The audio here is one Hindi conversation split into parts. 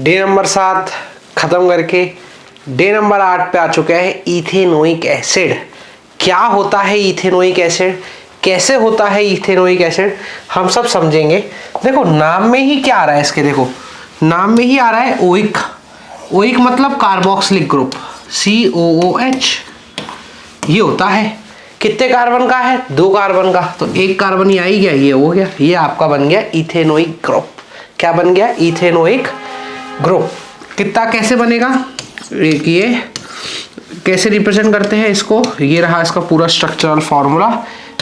डे नंबर 7 खत्म करके डे नंबर 8 पे आ चुका है इथेनोइक एसिड। क्या होता है इथेनोइक एसिड, कैसे होता है इथेनोइक एसिड, हम सब समझेंगे। देखो नाम में ही क्या आ रहा है इसके, देखो नाम में ही आ रहा है ओइक। ओइक मतलब कार्बोक्सिलिक ग्रुप, COOH ये होता है। कितने कार्बन का है? 2 कार्बन का, तो एक कार्बन ये आई गया, ये हो गया, ये आपका बन गया इथेनोइक ग्रुप। क्या बन गया? Ethanoic group. कितना कैसे बनेगा, एक ये कैसे रिप्रेजेंट करते हैं इसको, ये रहा इसका पूरा स्ट्रक्चरल फॉर्मूला,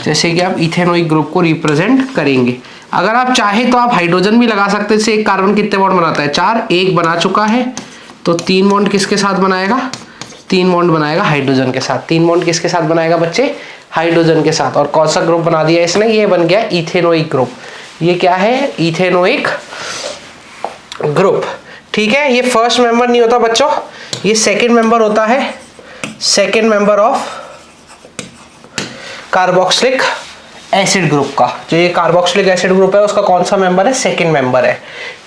जैसे कि आप इथेनोइक ग्रुप को रिप्रेजेंट करेंगे। अगर आप चाहे तो आप हाइड्रोजन भी लगा सकते हैं। जैसे एक कार्बन कितने बॉन्ड बनाता है? 4, एक बना चुका है, तो 3 बॉन्ड किसके साथ बनाएगा? 3 बॉन्ड बनाएगा हाइड्रोजन के साथ। 3 बॉन्ड किसके साथ बनाएगा बच्चे? हाइड्रोजन के साथ। और कौन सा ग्रुप बना दिया इसने? ये बन गया इथेनोइक ग्रुप। ये क्या है? Ethanoic group. ठीक है, ये फर्स्ट मेंबर नहीं होता बच्चों, ये सेकंड मेंबर होता है, second member of carboxylic acid group का। जो ये कार्बोक्सिलिक एसिड ग्रुप है उसका कौन सा मेंबर है? सेकंड मेंबर है।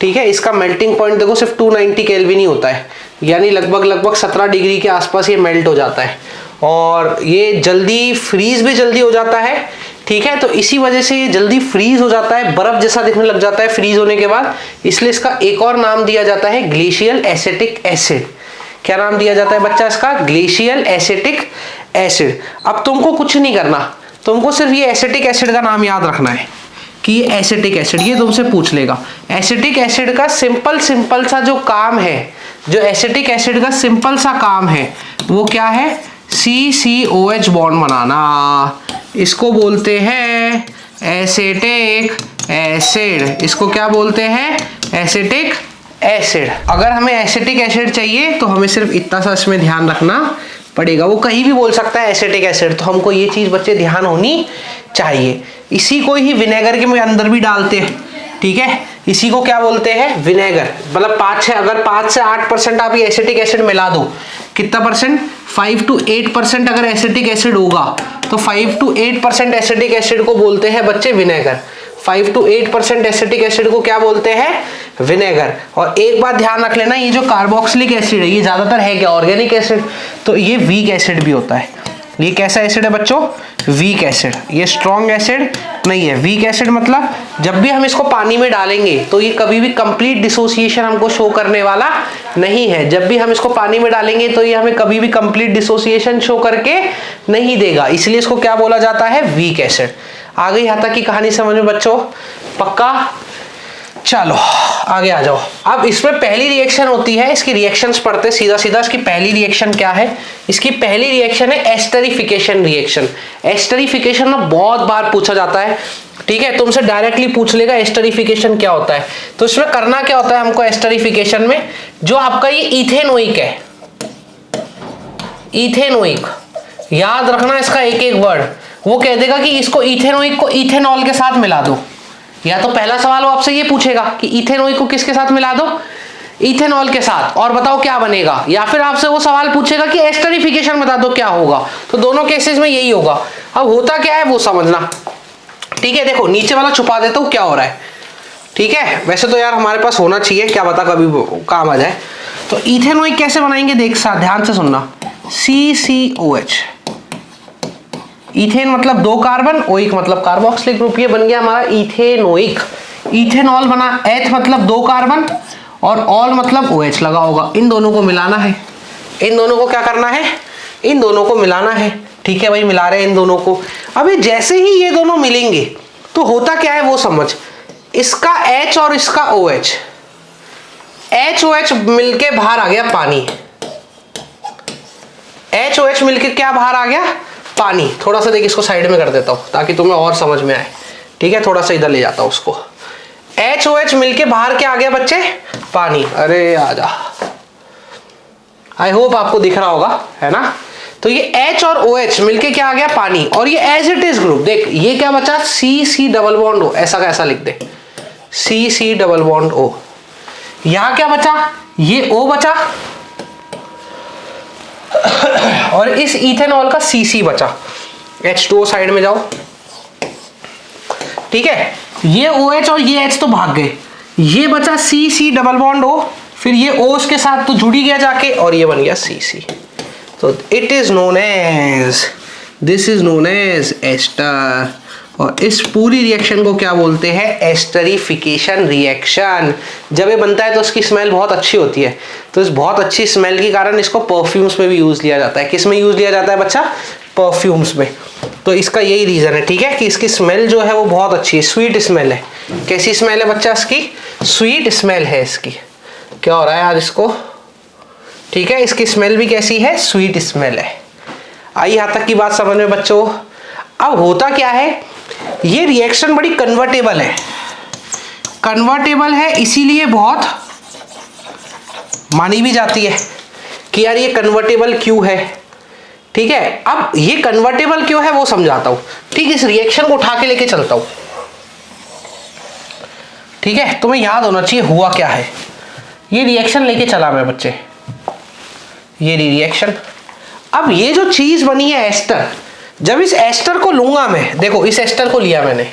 ठीक है, इसका मेल्टिंग पॉइंट देखो सिर्फ 290 केल्विन ही होता है, यानी लगभग 17 डिग्री के आसपास ये मेल्ट हो जाता है, और ये जल्दी फ्रीज भी जल्दी हो जाता है। ठीक है, तो इसी वजह से ये जल्दी फ्रीज हो जाता है, बर्फ जैसा दिखने लग जाता है फ्रीज होने के बाद, इसलिए इसका एक और नाम दिया जाता है ग्लेशियल एसिटिक एसिड। क्या नाम दिया जाता है बच्चा इसका? Glacial acetic acid. अब तुमको कुछ नहीं करना, तुमको सिर्फ ये एसिटिक एसिड का नाम याद रखना है कि ये एसिटिक एसिड, ये तुमसे पूछ लेगा। एसिटिक एसिड का सिंपल सा जो काम है, जो एसिटिक एसिड का सिंपल सा काम है वो क्या है? CCOH बॉन्ड बनाना। इसको बोलते हैं एसिटिक एसिड। इसको क्या बोलते हैं? Acetic acid. अगर हमें एसिटिक एसिड चाहिए तो हमें सिर्फ इतना सा इसमें ध्यान रखना पड़ेगा। वो कहीं भी बोल सकता है एसिटिक एसिड, तो हमको ये चीज बच्चे ध्यान होनी चाहिए। इसी को ही विनेगर के अंदर भी डालते हैं। ठीक है, इसी को क्या बोलते हैं? विनेगर। मतलब 5 से 8% आप ये एसिटिक एसिड मिला दो, कितना परसेंट? 5 to 8% अगर एसिटिक एसिड होगा तो 5 to 8% एसिटिक एसिड को बोलते हैं बच्चे विनेगर। 5 to 8% एसिटिक एसिड को क्या बोलते हैं? विनेगर। और एक बात ध्यान रख लेना, ये जो कार्बोक्सिलिक एसिड है ये ज्यादातर है क्या? ऑर्गेनिक एसिड, तो ये वीक एसिड भी होता है। ये कैसा एसिड है बच्चों? Weak acid. ये स्ट्रॉन्ग एसिड नहीं है। वीक एसिड मतलब जब भी हम इसको पानी में डालेंगे तो ये कभी भी कंप्लीट डिसोसिएशन हमको शो करने वाला नहीं है। जब भी हम इसको पानी में डालेंगे तो ये हमें कभी भी कंप्लीट डिसोसिएशन शो करके नहीं देगा, इसलिए इसको क्या बोला जाता है? Weak acid. आ गई यहाँ तक की कहानी समझ में बच्चों? पक्का? चलो आगे आ जाओ। अब इसमें पहली रिएक्शन होती है, इसकी रिएक्शंस पढ़ते सीधा सीधा। इसकी पहली रिएक्शन क्या है? इसकी पहली रिएक्शन है एस्टरिफिकेशन रिएक्शन। एस्टरिफिकेशन ना बहुत बार पूछा जाता है। ठीक है, तुमसे डायरेक्टली पूछ लेगा एस्टरिफिकेशन क्या होता है। तो इसमें करना क्या होता है हमको एस्टरिफिकेशन में? जो आपका ये इथेनोइक है, इथेनोइक, याद रखना इसका एक एक वर्ड। वो कह देगा कि इसको इथेनोइक को इथेनॉल के साथ मिला दो। या तो पहला सवाल वो आपसे ये पूछेगा कि इथेनोइक को किसके साथ मिला दो? इथेनॉल के साथ, और बताओ क्या बनेगा। या फिर आपसे वो सवाल पूछेगा कि एस्टरिफिकेशन बता दो क्या होगा। तो दोनों केसेस में यही होगा। अब होता क्या है वो समझना। ठीक है, देखो नीचे वाला छुपा देता हूं क्या हो रहा है। ठीक है, वैसे तो यार हमारे पास होना चाहिए, क्या पता कभी काम आ जाए। तो इथेनोइक कैसे बनाएंगे देख साथ ध्यान से सुनना। CCOH, इथेन मतलब 2 कार्बन, ओइक मतलब कार्बोक्सिलिक ग्रुप, ये बन गया हमारा इथेनोइक। इथेनॉल बना, एथ मतलब 2 कार्बन और ऑल मतलब OH लगा होगा। इन दोनों को मिलाना है। इन दोनों को क्या करना है? इन दोनों को मिलाना है। ठीक है भाई, मिला रहे हैं इन दोनों को। अभी जैसे ही ये दोनों मिलेंगे तो होता क्या है वो समझ। इसका H और इसका OH, HOH मिलके बाहर आ गया पानी। HOH मिलके क्या बाहर आ गया? पानी। थोड़ा सा देख, इसको साइड में कर देता हूं ताकि तुम्हें और समझ में आए। ठीक है, थोड़ा सा इधर ले जाता हूं उसको। HOH मिलके बाहर क्या आ गया बच्चे? पानी। अरे आजा, आई होप आपको दिख रहा होगा, है ना। तो ये H और OH मिलके क्या आ गया? पानी। और ये एज इट इज ग्रुप, देख ये क्या बचा? CC डबल बॉन्ड O, ऐसा का ऐसा लिख दे, CC डबल बॉन्ड O। यहां क्या बचा? ये O बचा और इस इथेनॉल का CC बचा। H2O साइड में जाओ। ठीक है, ये OH और ये H तो भाग गए, ये बचा CC डबल बॉन्ड O, फिर ये O के साथ तो जुड़ी गया जाके और ये बन गया CC। तो it is known as, this is known as ester. और इस पूरी रिएक्शन को क्या बोलते हैं? Esterification reaction. जब ये बनता है तो इसकी स्मेल बहुत अच्छी होती है, तो इस बहुत अच्छी स्मेल के कारण इसको परफ्यूम्स में भी यूज लिया जाता है। किस में यूज लिया जाता है बच्चा? परफ्यूम्स में। तो इसका यही रीजन है, ठीक है, कि इसकी स्मेल जो है वो बहुत अच्छी है, स्वीट स्मेल है। कैसी स्मेल है बच्चा इसकी? स्वीट स्मेल है इसकी। क्या हो रहा है आज इसको? ठीक है, इसकी स्मेल भी कैसी है? स्वीट स्मेल है। आई यहाँ तक की बात समझ में बच्चों? अब होता क्या है, ये रिएक्शन बड़ी कन्वर्टेबल है। कन्वर्टेबल है इसीलिए बहुत मानी भी जाती है कि यार ये कन्वर्टेबल क्यों है। ठीक है, अब ये कन्वर्टेबल क्यों है वो समझाता हूं। ठीक, इस रिएक्शन को उठा के लेके चलता हूं। ठीक है, तुम्हें याद होना चाहिए हुआ क्या है। ये रिएक्शन लेके चला मैं बच्चे, ये रिएक्शन। अब ये जो चीज बनी है एस्टर, जब इस एस्टर को लूंगा मैं, देखो इस एस्टर को लिया मैंने,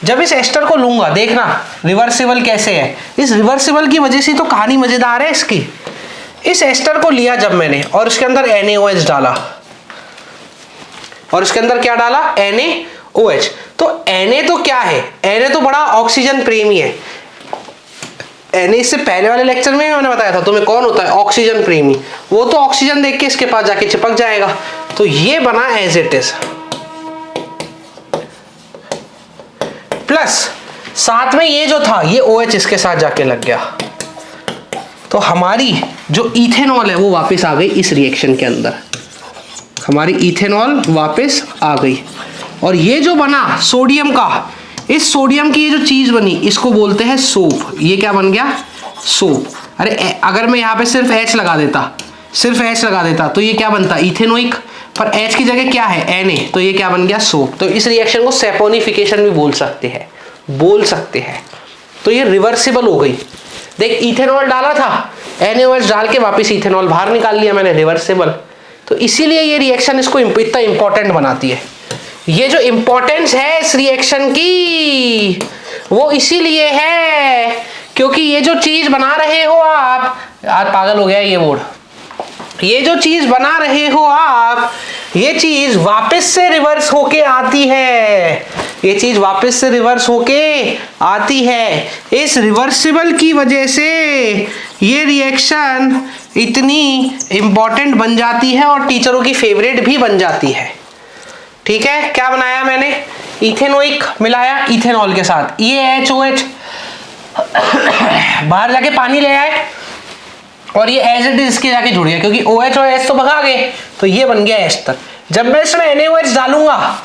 जब इस एस्टर को लूंगा, देखना रिवर्सिबल कैसे है। इस रिवर्सिबल की वजह से तो कहानी मजेदार है इसकी। इस एस्टर को लिया जब मैंने और उसके अंदर NaOH डाला, और इसके अंदर क्या डाला? NaOH। तो Na तो क्या है? Na तो बड़ा ऑक्सीजन प्रेमी है। Na इससे पहले वाले लेक्चर में मैंने बताया था तुम्हें कौन होता है? ऑक्सीजन प्रेमी। वो तो ऑक्सीजन देख के इसके पास जाके चिपक जाएगा। तो ये बना एज इट इज, प्लस साथ में ये जो था ये OH इसके साथ जाके लग गया। तो हमारी जो इथेनॉल है वो वापस आ गई इस रिएक्शन के अंदर, हमारी इथेनॉल वापस आ गई। और ये जो बना सोडियम का, इस सोडियम की ये जो चीज बनी इसको बोलते हैं सोप। ये क्या बन गया? सोप। अरे अगर मैं यहाँ पे सिर्फ H लगा देता, सिर्फ H लगा देता तो ये क्या बनता? इथेनोइक। पर H की जगह क्या है? Na। तो ये क्या बन गया? सोप। तो इस रिएक्शन को सेपोनिफिकेशन भी बोल सकते हैं, बोल सकते हैं। तो ये रिवर्सिबल हो गई। देख इथेनॉल डाला था, NaOH डाल के वापस इथेनॉल बाहर निकाल लिया मैंने, रिवर्सिबल। तो इसीलिए ये रिएक्शन इसको इतना इंपॉर्टेंट बनाती है। ये जो इंपॉर्टेंस है इस रिएक्शन की वो इसीलिए है क्योंकि ये जो चीज बना रहे हो आप, आज पागल हो गया ये बोर्ड, ये जो चीज बना रहे हो आप, ये चीज वापस से रिवर्स होके आती है। ये चीज वापस से रिवर्स होके आती है। इस रिवर्सिबल की वजह से ये रिएक्शन इतनी इंपॉर्टेंट बन जाती है और टीचरों की फेवरेट भी बन जाती है। ठीक है, क्या बनाया मैंने? इथेनोइक मिलाया इथेनॉल के साथ, ये HOH बाहर जाके पानी ले आए और ये एज इट इज इसके जाके जुड़ गया, क्योंकि OH और H तो भगा गए, तो ये बन गया एस्टर। जब मैं इसमें NaOH डालूंगा,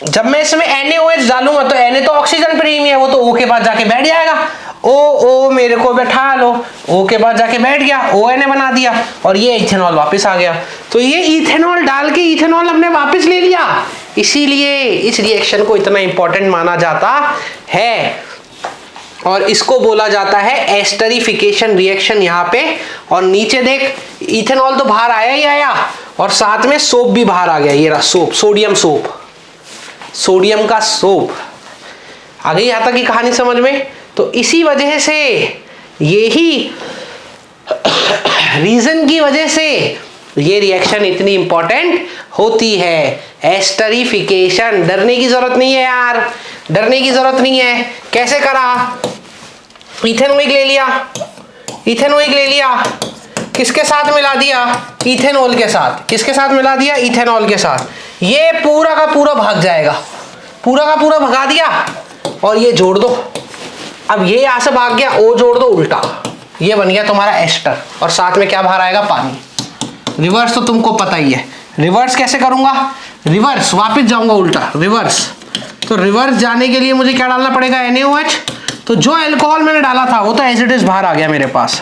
जब मैं इसमें NaOH डालूंगा तो Na तो ऑक्सीजन प्रेमी है, वो तो O के पास जाके बैठ जाएगा। O मेरे को बैठा लो, O के पास जाके बैठ गया, ONA बना दिया और ये इथेनॉल वापस आ गया। तो ये इथेनॉल डाल के इथेनॉल हमने वापस ले लिया, इसीलिए इस रिएक्शन को इतना इंपॉर्टेंट माना जाता है और इसको बोला जाता है एस्टरिफिकेशन रिएक्शन यहाँ पे। और नीचे देख इथेनॉल तो बाहर आया ही आया और साथ में सोप भी बाहर आ गया। ये रहा सोप, सोडियम सोप, सोडियम का सोप। आ गई यहाँ तक की कहानी समझ में? तो इसी वजह से, यही रीजन की वजह से ये रिएक्शन इतनी इंपॉर्टेंट होती है, एस्टरिफिकेशन। डरने की जरूरत नहीं है यार, डरने की जरूरत नहीं है। कैसे करा? इथेनोइक ले लिया, इथेनोइक ले लिया, किसके साथ मिला दिया? इथेनॉल के साथ। किसके साथ मिला दिया? इथेनॉल के साथ। ये पूरा का पूरा भाग जाएगा, पूरा का पूरा भगा दिया और ये जोड़ दो। अब ये यहां से भाग गया, O जोड़ दो उल्टा, ये बन गया तुम्हारा एस्टर। और साथ में क्या बाहर आएगा? पानी। रिवर्स तो तुमको पता ही है, रिवर्स कैसे करूंगा? रिवर्स वापस जाऊंगा उल्टा, रिवर्स। तो रिवर्स जाने के लिए मुझे क्या डालना पड़ेगा? NaOH। तो जो अल्कोहल मैंने डाला था वो तो एज इट इज बाहर आ गया मेरे पास।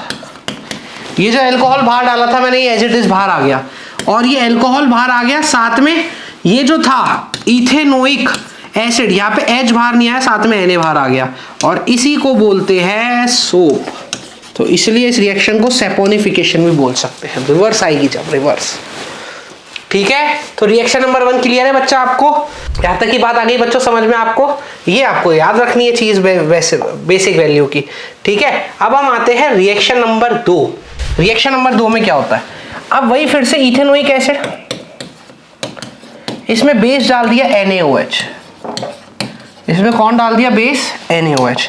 ये जो अल्कोहल बाहर डाला था मैंने, ये एज इट इज बाहर आ गया और ये अल्कोहल बाहर आ गया। साथ में ये जो था इथेनोइक एसिड, यहाँ पे H बाहर नहीं आया, साथ में Na बाहर आ गया और इसी को बोलते हैं सोप। तो इसलिए इस रिएक्शन को सेपोनिफिकेशन भी बोल सकते हैं। रिवर्स आएगी जब, रिवर्स। ठीक है, तो रिएक्शन नंबर 1 क्लियर है बच्चा आपको? यहां तक की बात आ गई बच्चों समझ में आपको? ये आपको याद रखनी है चीज वैसे बेसिक वैल्यू की। ठीक है, अब हम आते हैं रिएक्शन नंबर 2। रिएक्शन नंबर 2 में क्या होता है? अब वही फिर से इथेनोइक एसिड, इसमें बेस डाल दिया NaOH, इसमें कौन डाल दिया बेस? NaOH।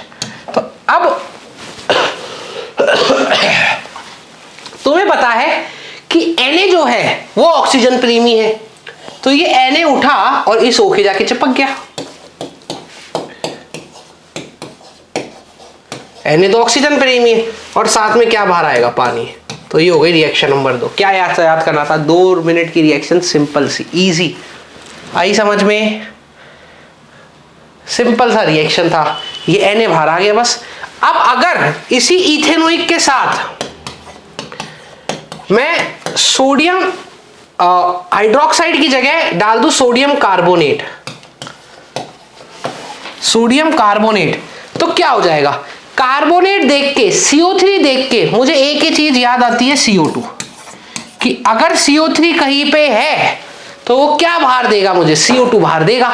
तो अब तुम्हें पता है कि Na जो है वो ऑक्सीजन प्रेमी है, तो ये Na उठा और इस O के जाके चिपक गया। Na तो ऑक्सीजन प्रेमी है और साथ में क्या बाहर आएगा? पानी। तो ये हो गई रिएक्शन नंबर 2। क्या याद करना था? 2 मिनट की रिएक्शन, सिंपल सी, इजी, आई समझ में? सिंपल सा रिएक्शन था, ये Na बाहर आ गया बस। अब अगर इसी इथेनोइक के साथ मैं सोडियम हाइड्रोक्साइड की जगह डाल दूं सोडियम कार्बोनेट, सोडियम कार्बोनेट, तो क्या हो जाएगा? कार्बोनेट देख के, CO3 देख के मुझे एक ही चीज याद आती है, CO2, कि अगर CO3 कहीं पे है तो वो क्या बाहर देगा मुझे? CO2 बाहर देगा,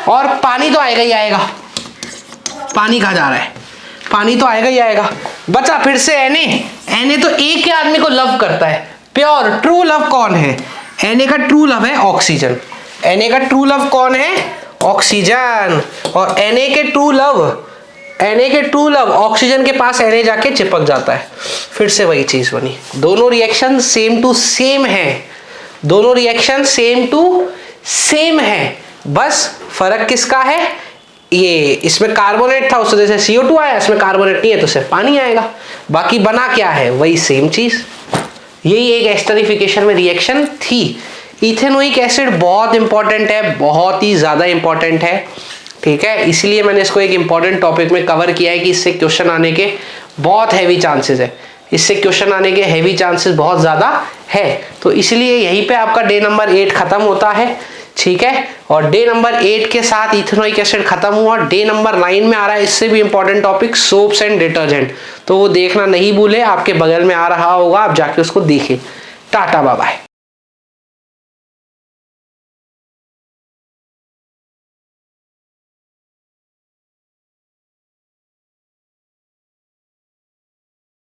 और पानी तो आएगा ही आएगा। पानी कहाँ जा रहा है? पानी तो आएगा ही आएगा। बचा फिर से Na तो एक ही आदमी को लव करता है, प्योर ट्रू लव कौन है? Na का ट्रू लव है ऑक्सीजन। Na का ट्रू लव कौन है? ऑक्सीजन। और Na के ट्रू लव ऑक्सीजन के पास Na जाके चिपक जाता है। फिर से वही चीज बनी, दोनों रिएक्शन सेम टू सेम है, दोनों रिएक्शन सेम टू सेम है, बस फर्क किसका है? ये इसमें कार्बोनेट था उस वजह से CO2 आया, इसमें कार्बोनेट नहीं है तो सिर्फ पानी आएगा। बाकी बना क्या है? वही सेम चीज। यही एक एस्टरिफिकेशन में रिएक्शन थी। इथेनोइक एसिड बहुत इंपॉर्टेंट है, बहुत ही ज्यादा इंपॉर्टेंट है। ठीक है, इसलिए मैंने इसको एक इंपॉर्टेंट टॉपिक में कवर किया है कि इससे क्वेश्चन आने के बहुत हैवी चांसेस है, इससे क्वेश्चन आने के हैवी चांसेस बहुत ज्यादा है। तो इसलिए यहीं पे आपका डे नंबर 8 खत्म होता है। ठीक है, और डे नंबर 8 के साथ इथेनोइक एसिड खत्म हुआ। डे नंबर 9 में आ रहा है इससे भी important topic, soaps and detergent, तो वो देखना नहीं भूले, आपके बगल में आ रहा होगा, आप जाके उसको देखें। Ta-ta bye bye.